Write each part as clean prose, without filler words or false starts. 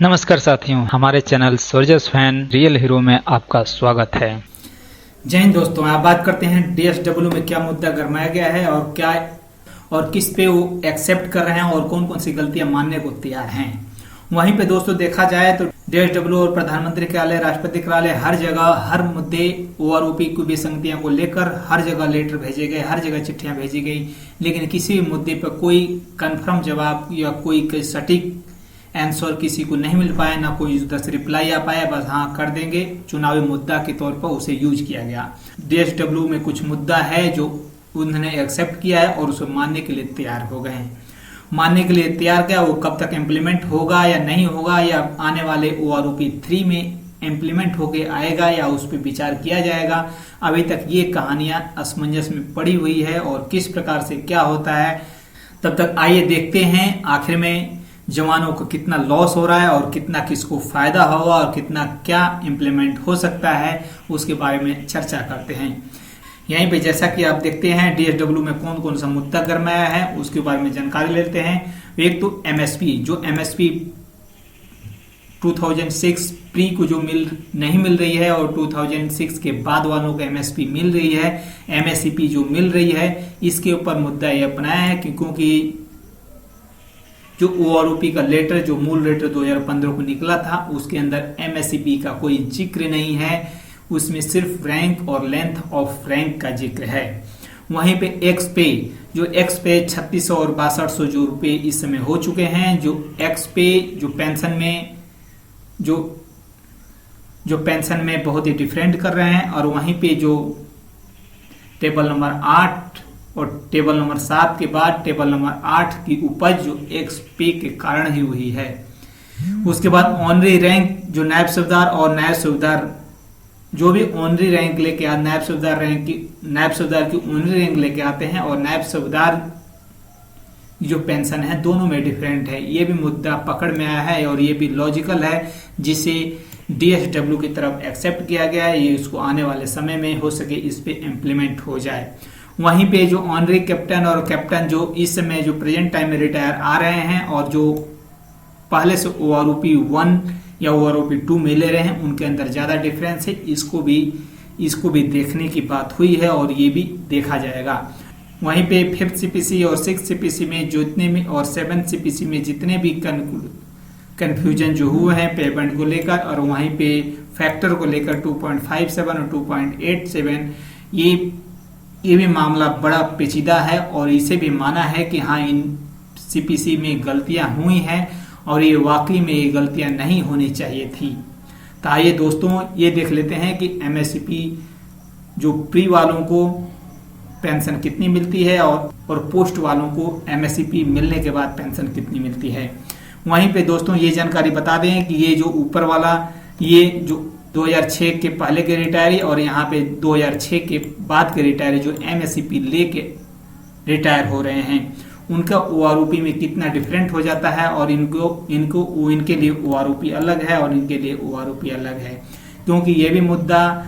नमस्कार साथियों, हमारे channel soldiers fan real hero में आपका स्वागत है। जय हिंद दोस्तों, आप बात करते हैं डीएसडब्ल्यू में क्या मुद्दा गरमाया गया है और क्या और किस पे वो एक्सेप्ट कर रहे हैं और कौन कौन सी गलतियां मानने को तैयार हैं। वहीं पे दोस्तों देखा जाए तो डीएसडब्ल्यू और प्रधानमंत्री कार्यालय, राष्ट्रपति कार्यालय, हर जगह हर मुद्दे ओआरओपी की विसंगतियों को लेकर हर जगह लेटर भेजे गए, हर जगह चिट्ठियां भेजी गई, लेकिन किसी भी मुद्दे पर कोई कंफर्म जवाब या कोई सटीक आंसर किसी को नहीं मिल पाया, ना कोई उधर से रिप्लाई आ पाया। बस हाँ कर देंगे, चुनावी मुद्दा के तौर पर उसे यूज किया गया। डीएसडब्ल्यू में कुछ मुद्दा है जो उन्होंने एक्सेप्ट किया है और उसे मानने के लिए तैयार हो गए हैं। मानने के लिए तैयार क्या, वो कब तक इम्प्लीमेंट होगा या नहीं होगा, या आने वाले ओआरओपी 3 में इम्प्लीमेंट होके आएगा या उस पर विचार किया जाएगा, अभी तक ये कहानियां असमंजस में पड़ी हुई है और किस प्रकार से क्या होता है। तब तक आइए देखते हैं आखिर में जवानों को कितना लॉस हो रहा है और कितना किसको फायदा होगा और कितना क्या इम्प्लीमेंट हो सकता है, उसके बारे में चर्चा करते हैं। यहीं पे जैसा कि आप देखते हैं डीएसडब्ल्यू में कौन कौन सा मुद्दा गरमाया है उसके बारे में जानकारी लेते हैं। एक तो एमएसपी, जो एमएसपी 2006 प्री को जो नहीं मिल रही है और 2006 के बाद वालों को एमएसपी मिल रही है, एमएसपी जो मिल रही है, इसके ऊपर मुद्दा यह बनाया है क्योंकि जो ओआरओपी का लेटर, जो मूल लेटर 2015 को निकला था, उसके अंदर एमएसपी का कोई जिक्र नहीं है। उसमें सिर्फ रैंक और लेंथ ऑफ रैंक का जिक्र है। वहीं पे एक्स पे 3600 और 6200 जो रुपए इस समय हो चुके हैं, जो एक्स पे जो पेंशन में जो पेंशन में बहुत ही डिफरेंट कर रहे हैं। और वहीं पे जो टेबल नंबर 8 और टेबल नंबर 7 के बाद टेबल नंबर 8 की उपज जो एक्स पे के कारण ही हुई है। उसके बाद ऑनरी रैंक, जो नायब सूबेदार और नायब सूबेदार जो भी ऑनरी रैंक लेके नायब सूबेदार की ऑनरी रैंक लेके आते हैं और नायब सूबेदार जो पेंशन है, दोनों में डिफरेंट है। ये भी मुद्दा पकड़ में आया है और ये भी लॉजिकल है, जिसे डीएसडब्ल्यू की तरफ एक्सेप्ट किया गया है। ये उसको आने वाले समय में हो सके इस पे इम्प्लीमेंट हो जाए। वहीं पे जो ऑनरी कैप्टन और कैप्टन जो इस समय जो प्रेजेंट टाइम में रिटायर आ रहे हैं और जो पहले से ओआरओपी 1 या ओआरओपी 2 में ले रहे हैं, उनके अंदर ज्यादा डिफरेंस है। इसको भी देखने की बात हुई है और ये भी देखा जाएगा। वहीं पे 5th सीपीसी और 6th सीपीसी में जितने भी और 7th सीपीसी में जितने भी कंफ्यूजन जो हुए हैं पेमेंट को लेकर और वहीं पे फैक्टर को लेकर 2.57 और 2.87, ये भी मामला बड़ा पेचीदा है और इसे भी माना है कि हाँ इन सीपीसी में गलतियां हुई हैं और ये वाकई में ये गलतियां नहीं होनी चाहिए थी। तो आइए दोस्तों ये देख लेते हैं कि एमएसपी जो प्री वालों को पेंशन कितनी मिलती है और पोस्ट वालों को एमएसपी मिलने के बाद पेंशन कितनी मिलती है। वहीं पे दोस्तों ये जानकारी बता दें कि ये जो ऊपर वाला, ये जो 2006 के पहले के रिटायरी और यहाँ पे 2006 के बाद के रिटायरी जो एमएसपी लेके रिटायर हो रहे हैं, उनका ओआरओपी में कितना डिफरेंट हो जाता है और इनके लिए ओआरओपी अलग है और इनके लिए ओआरओपी अलग है, क्योंकि ये भी मुद्दा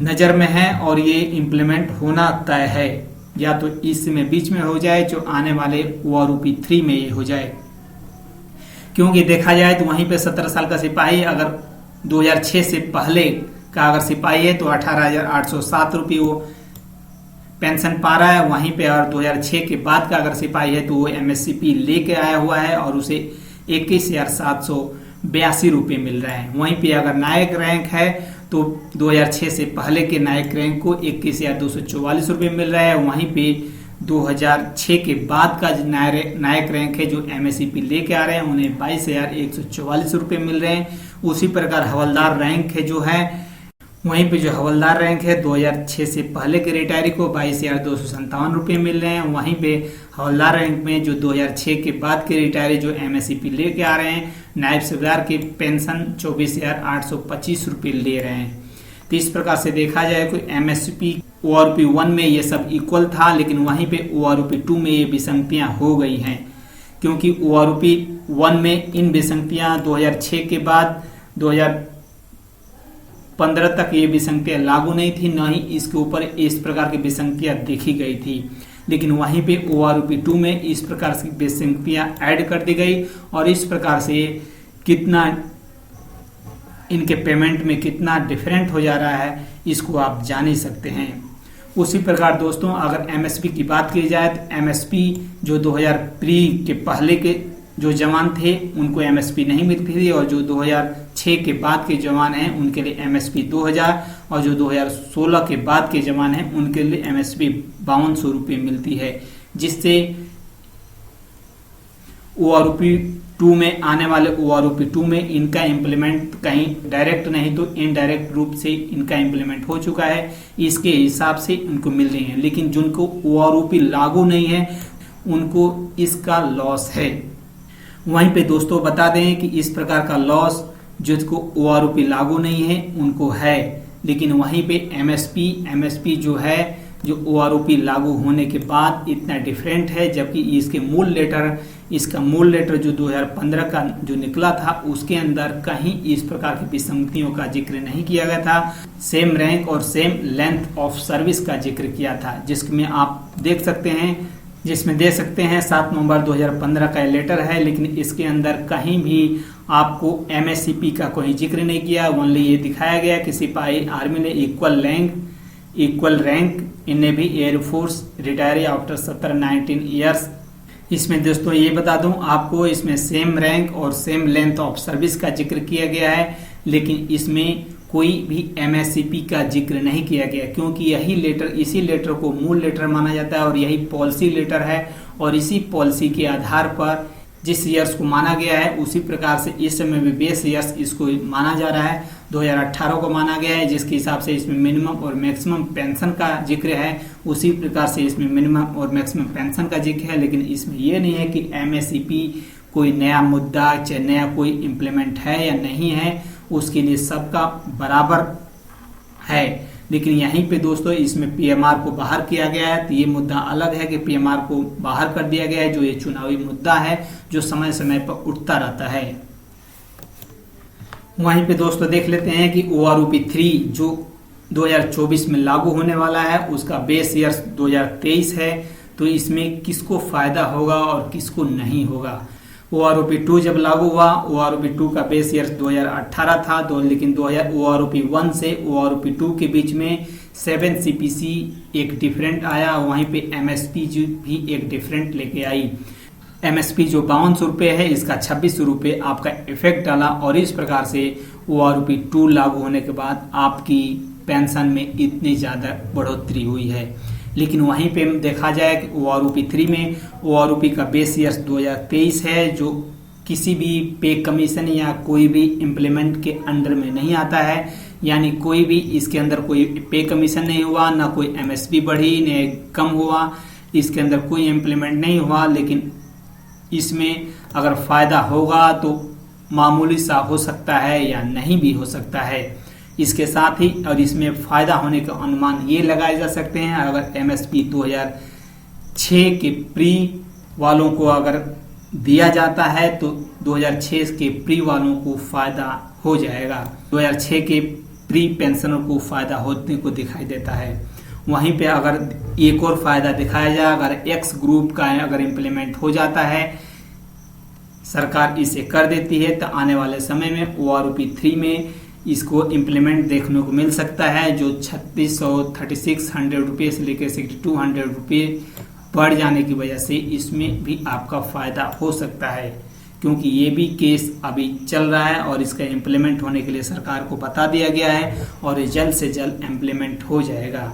नजर में है और ये इम्प्लीमेंट होना तय है। या तो इसमें बीच में हो जाए, जो आने वाले ओआरओपी 3 में ये हो जाए। क्योंकि देखा जाए तो वहीं पे 17 साल का सिपाही अगर 2006 से पहले का अगर सिपाही है तो 18,807 रुपये वो पेंशन पा रहा है। वहीं पे और 2006 के बाद का अगर सिपाही है तो वो एमएसपी लेके आया हुआ है और उसे 21,782 रुपये मिल रहे हैं। वहीं पे अगर नायक रैंक है तो 2006 से पहले के नायक रैंक को 21,244 रुपये मिल रहा है। वहीं पे 2006 के बाद का नायक रैंक है जो एमएसपी लेके आ रहे हैं, उन्हें 22,144 रुपये मिल रहे हैं। उसी प्रकार हवलदार रैंक है जो है, वहीं पे जो हवलदार रैंक है 2006 से पहले के रिटायरी को 22,257 रुपये मिल रहे हैं। वहीं पे हवलदार रैंक में जो 2006 के बाद के रिटायरी जो एमएसपी लेके आ रहे हैं, नायब सूबेदार की पेंशन 24,825 रुपये ले रहे हैं। तो इस प्रकार से देखा जाए कोई एमएसपी ओआरओपी 1 में ये सब इक्वल था, लेकिन वहीं पे ओआरओपी 2 में ये विसंगतियां हो गई हैं, क्योंकि ओआरओपी 1 में इन विसंगतियां 2006 के बाद 2015 तक ये विसंगतियां लागू नहीं थी, न ही इसके ऊपर इस प्रकार की विसंगतियां देखी गई थी। लेकिन वहीं पे ओआरओपी 2 में इस प्रकार की विसंगतियां ऐड कर दी गई और इस प्रकार से कितना इनके पेमेंट में कितना डिफरेंट हो जा रहा है, इसको आप जान ही सकते हैं। उसी प्रकार दोस्तों अगर एमएसपी की बात की जाए तो एमएसपी जो 2000 प्री के पहले के जो जवान थे उनको एमएसपी नहीं मिलती थी, और जो 2006 के बाद के जवान हैं उनके लिए एमएसपी 2000, और जो 2016 के बाद के जवान हैं उनके लिए एमएसपी 5200 रुपये मिलती है, जिससे ओआरओपी 2 में आने वाले ओआरओपी 2 में इनका इम्प्लीमेंट कहीं डायरेक्ट नहीं तो इनडायरेक्ट रूप से इनका इम्प्लीमेंट हो चुका है, इसके हिसाब से उनको मिल रही है। लेकिन जिनको ओआरओपी लागू नहीं है उनको इसका लॉस है। वहीं पे दोस्तों बता दें कि इस प्रकार का लॉस जिसको ओआरओपी लागू नहीं है उनको है, लेकिन वहीं पे एमएसपी जो है जो ओआरओपी लागू होने के बाद इतना डिफरेंट है, जबकि इसका मूल लेटर जो 2015 का जो निकला था उसके अंदर कहीं इस प्रकार की विसंगतियों का जिक्र नहीं किया गया था। सेम रैंक और सेम लेंथ ऑफ सर्विस का जिक्र किया था, जिसमें आप देख सकते हैं, जिसमें दे सकते हैं 7 नवंबर 2015 का लेटर है, लेकिन इसके अंदर कहीं भी आपको एमएससीपी का कोई जिक्र नहीं किया। ओनली ये दिखाया गया कि सिपाही आर्मी ने equal rank in navy air force retiree after 19 years. इसमें दोस्तों ये बता दूं आपको, इसमें सेम रैंक और सेम लेंथ ऑफ सर्विस का जिक्र किया गया है, लेकिन इसमें कोई भी एमएससीपी का जिक्र नहीं किया गया, क्योंकि इसी लेटर को मूल लेटर माना जाता है और यही पॉलिसी लेटर है, और इसी पॉलिसी के आधार पर जिस ईयर्स को माना गया है उसी प्रकार से इस समय भी बेस ईयर्स इसको माना जा रहा है। 2018 को माना गया है, जिसके हिसाब से इसमें मिनिमम और मैक्सिमम पेंशन का जिक्र है, उसी प्रकार से इसमें मिनिमम और मैक्सिमम पेंशन का जिक्र है। लेकिन इसमें यह नहीं है कि एमएससीपी कोई नया मुद्दा चाहे नया कोई इम्प्लीमेंट है या नहीं है, उसके लिए सबका बराबर है। लेकिन यहीं पे दोस्तों इसमें पीएमआर को बाहर किया गया है, तो ये मुद्दा अलग है कि पीएमआर को बाहर कर दिया गया है, जो ये चुनावी मुद्दा है जो समय समय पर उठता रहता है। वहीं पे दोस्तों देख लेते हैं कि ओआरओपी 3 जो 2024 में लागू होने वाला है उसका बेस ईयर 2023 है, तो इसमें किसको फायदा होगा और किसको नहीं होगा। ओआरओपी 2 जब लागू हुआ, ओआरओपी 2 का बेस ईयर 2018 था, लेकिन ओआरओपी 1 से ओआरओपी 2 के बीच में 7 सीपीसी एक डिफरेंट आया, वहीं पे एमएसपी भी एक डिफरेंट लेके आई। एमएसपी जो 5200 रुपये है, इसका 2600 रुपये आपका इफेक्ट डाला, और इस प्रकार से ओआरओपी 2 लागू होने के बाद आपकी पेंशन में इतनी ज़्यादा बढ़ोतरी हुई है। लेकिन वहीं पे देखा जाए कि ओआरओपी 3 में ओआरओपी का बेस ईयर 2023 है, जो किसी भी पे कमीशन या कोई भी इम्प्लीमेंट के अंडर में नहीं आता है, यानी कोई भी इसके अंदर कोई पे कमीशन नहीं हुआ, ना कोई एमएसपी बढ़ी न कम हुआ, इसके अंदर कोई इम्प्लीमेंट नहीं हुआ। लेकिन इसमें अगर फायदा होगा तो मामूली सा हो सकता है या नहीं भी हो सकता है। इसके साथ ही और इसमें फायदा होने का अनुमान ये लगाए जा सकते हैं, अगर एमएसपी 2006 के प्री वालों को अगर दिया जाता है तो 2006 के प्री वालों को फायदा हो जाएगा, 2006 के प्री पेंशनर को फायदा होने को दिखाई देता है। वहीं पे अगर एक और फायदा दिखाया जाए, अगर एक्स ग्रुप का अगर इम्प्लीमेंट हो जाता है, सरकार इसे कर देती है, तो आने वाले समय में ओआरओपी 3 में इसको इम्प्लीमेंट देखने को मिल सकता है, जो 3600 रुपये से लेकर 6200 रुपये बढ़ जाने की वजह से इसमें भी आपका फायदा हो सकता है, क्योंकि ये भी केस अभी चल रहा है और इसका इम्प्लीमेंट होने के लिए सरकार को बता दिया गया है और ये जल्द से जल्द इम्प्लीमेंट हो जाएगा।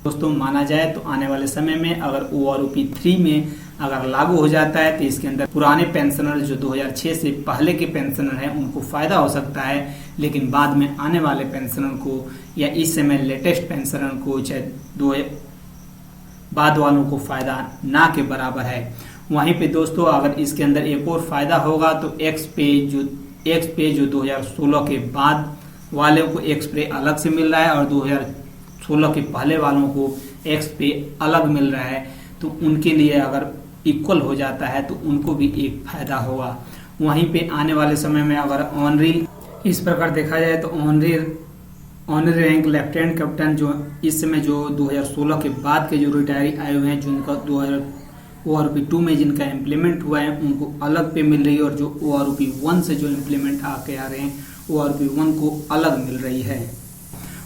दोस्तों माना जाए तो आने वाले समय में अगर ओआरओपी 3 में अगर लागू हो जाता है तो इसके अंदर पुराने पेंशनर जो 2006 से पहले के पेंशनर हैं उनको फायदा हो सकता है, लेकिन बाद में आने वाले पेंशनर को या इस समय लेटेस्ट पेंशनर को चाहे बाद वालों को फायदा ना के बराबर है। वहीं पे दोस्तों अगर इसके अंदर एक और फायदा होगा तो एक्स पे जो 2016 के बाद वाले को एक्स पे अलग से मिल रहा है और 2016 के पहले वालों को एक्स पे अलग मिल रहा है, तो उनके लिए अगर इक्वल हो जाता है तो उनको भी एक फायदा होगा। वहीं पे आने वाले समय में अगर ऑनरी इस प्रकार देखा जाए तो ऑनरी रैंक लेफ्टिनेंट कैप्टन जो इस समय जो 2016 के बाद के जो रिटायरी आए हुए हैं, जिनका ORP2 में जिनका इम्प्लीमेंट हुआ है उनको अलग पे मिल रही है, और जो ORP1 से जो इम्प्लीमेंट आके आ रहे हैं ORP1 को अलग मिल रही है।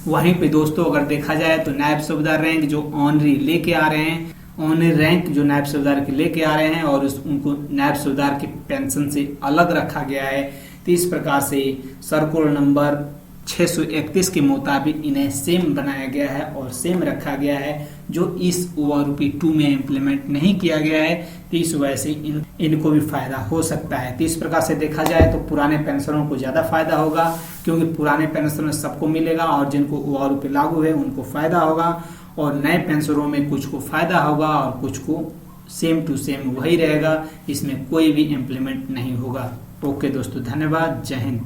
वहीं पे दोस्तों अगर देखा जाए तो नायब सूबेदार रैंक जो ऑनरी लेके आ रहे हैं, ऑनरी रैंक जो नायब सूबेदार के लेके आ रहे हैं और उनको नायब सूबेदार के पेंशन से अलग रखा गया है। तो इस प्रकार से सर्कुलर नंबर 631 के मुताबिक इन्हें सेम बनाया गया है और सेम रखा गया है, जो इस ORP2 में इम्प्लीमेंट नहीं किया गया है। तो इस वजह से इनको भी फायदा हो सकता है। तो इस प्रकार से देखा जाए तो पुराने पेंशनरों को ज्यादा फायदा होगा, क्योंकि पुराने पेंशन सबको मिलेगा और जिनको ORP लागू है उनको फायदा होगा, और नए पेंशनरों में कुछ को फायदा होगा और कुछ को सेम टू सेम वही रहेगा, इसमें कोई भी इम्प्लीमेंट नहीं होगा। ओके दोस्तों, धन्यवाद, जय हिंद।